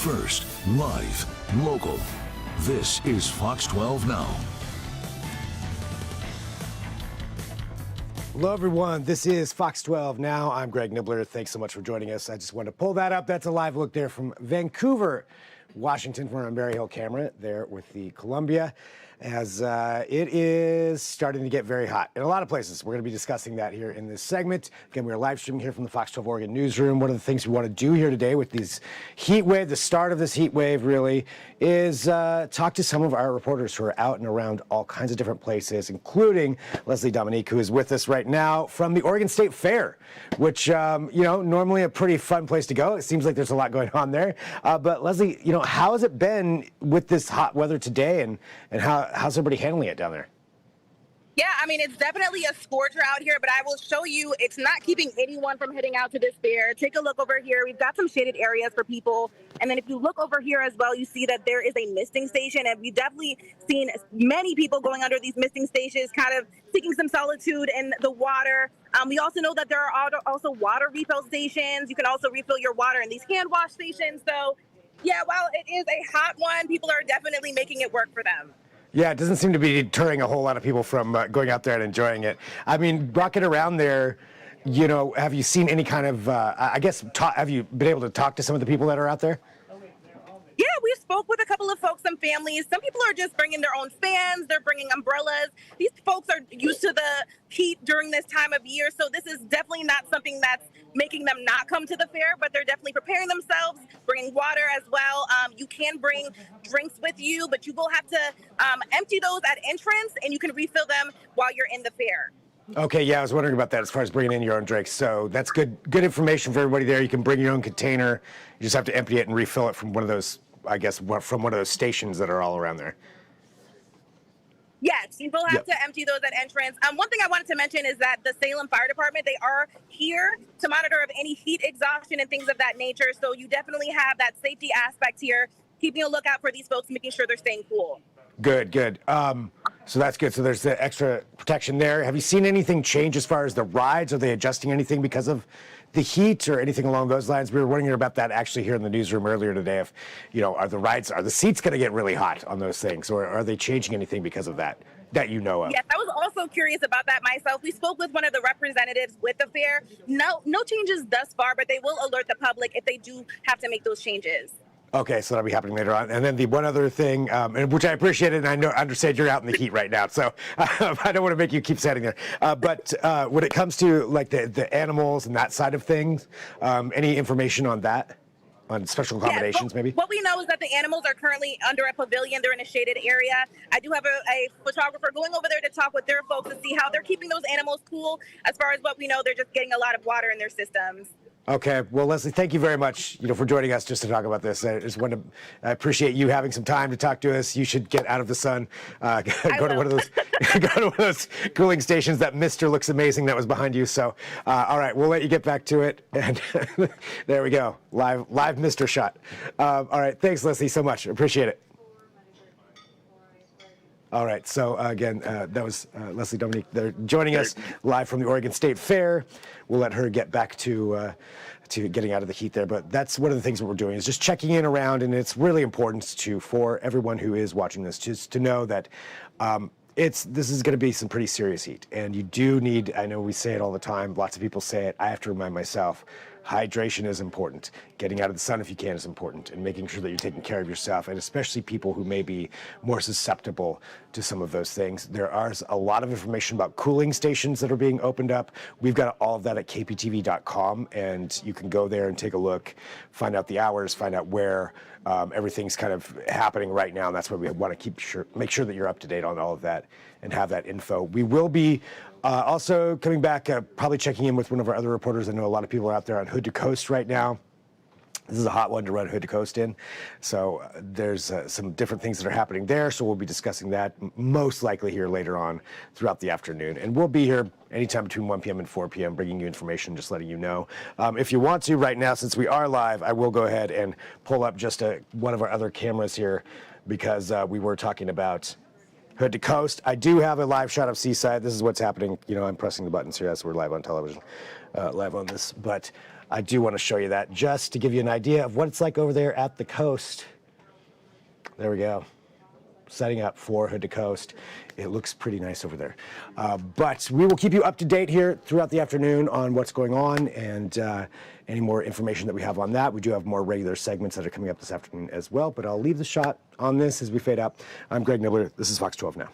First, live, local. This is Fox 12 Now. Hello, everyone. This is Fox 12 Now. I'm Greg Nibbler. Thanks so much for joining us. I just wanted to pull that up. That's a live look there from Vancouver, Washington, from our Mary Hill camera there with the Columbia, as it is starting to get very hot in a lot of places. We're going to be discussing that here in this segment. Again, we are live streaming here from the Fox 12 Oregon newsroom. One of the things we want to do here today with these heat wave, the start of this heat wave really, is talk to some of our reporters who are out and around all kinds of different places, including Leslie Dominique, who is with us right now from the Oregon State Fair, which, normally a pretty fun place to go. It seems like there's a lot going on there. But Leslie, how has it been with this hot weather today, and how's everybody handling it down there? Yeah, I mean, it's definitely a scorcher out here, but I will show you it's not keeping anyone from heading out to this fair. Take a look over here. We've got some shaded areas for people. And then if you look over here as well, you see that there is a misting station. And we've definitely seen many people going under these misting stations, kind of seeking some solitude in the water. We also know that there are also water refill stations. You can also refill your water in these hand wash stations. So, yeah, while it is a hot one, people are definitely making it work for them. Yeah, it doesn't seem to be deterring a whole lot of people from going out there and enjoying it. I mean, rocking around there, have you seen any kind of, have you been able to talk to some of the people that are out there? Yeah, we spoke with a couple of folks, some families. Some people are just bringing their own fans. They're bringing umbrellas. These folks are used to the heat during this time of year. So this is definitely not something that's making them not come to the fair, but they're definitely preparing themselves, bringing water as well. You can bring drinks with you, but you will have to empty those at entrance, and you can refill them while you're in the fair. Okay, yeah, I was wondering about that as far as bringing in your own drinks. So that's good information for everybody there. You can bring your own container. You just have to empty it and refill it from one of those, from one of those stations that are all around there. Yes, you will have to empty those at entrance. One thing I wanted to mention is that the Salem Fire Department, they are here to monitor of any heat exhaustion and things of that nature. So you definitely have that safety aspect here, keeping a lookout for these folks, making sure they're staying cool. Good. So that's good. So there's the extra protection there. Have you seen anything change as far as the rides? Are they adjusting anything because of the heat or anything along those lines? We were wondering about that actually here in the newsroom earlier today. If, are the seats going to get really hot on those things, or are they changing anything because of that you know of? Yes, I was also curious about that myself. We spoke with one of the representatives with the fair. No changes thus far, but they will alert the public if they do have to make those changes. Okay, so that'll be happening later on. And then the one other thing, and which I appreciate it, and I understand you're out in the heat right now, so I don't want to make you keep standing there. But when it comes to like the animals and that side of things, any information on that? On special accommodations, maybe? What we know is that the animals are currently under a pavilion. They're in a shaded area. I do have a photographer going over there to talk with their folks to see how they're keeping those animals cool. As far as what we know, they're just getting a lot of water in their systems. Okay, well, Leslie, thank you very much, for joining us just to talk about this. I appreciate you having some time to talk to us. You should get out of the sun, go to one of those cooling stations. That mister looks amazing that was behind you. So, all right, we'll let you get back to it. And there we go, live mister shot. All right, thanks, Leslie, so much. Appreciate it. All right, so again, that was Leslie Dominique. They're joining us live from the Oregon State Fair. We'll let her get back to getting out of the heat there. But that's one of the things that we're doing is just checking in around, and it's really important for everyone who is watching this just to know that this is going to be some pretty serious heat, and you do need. I know we say it all the time. Lots of people say it. I have to remind myself. Hydration is important. Getting out of the sun if you can is important, and making sure that you're taking care of yourself, and especially people who may be more susceptible to some of those things. There are a lot of information about cooling stations that are being opened up. We've got all of that at kptv.com, and you can go there and take a look, find out the hours, find out where everything's kind of happening right now. And that's why we want to make sure that you're up to date on all of that and have that info. We will be also coming back, probably checking in with one of our other reporters. I know a lot of people are out there on Hood to Coast right now. This is a hot one to run Hood to Coast in. So there's some different things that are happening there. So we'll be discussing that most likely here later on throughout the afternoon. And we'll be here anytime between 1 p.m. and 4 p.m. bringing you information, just letting you know. If you want to right now, since we are live, I will go ahead and pull up just one of our other cameras here, because we were talking about Hood to coast. I do have a live shot of Seaside. This is what's happening. You know, I'm pressing the buttons here as we're live on television, live on this. But I do want to show you that just to give you an idea of what it's like over there at the coast. There we go. Setting up for Hood to Coast. It looks pretty nice over there. But we will keep you up to date here throughout the afternoon on what's going on and any more information that we have on that. We do have more regular segments that are coming up this afternoon as well, but I'll leave the shot on this as we fade out. I'm Greg Nibbler. This is Fox 12 Now.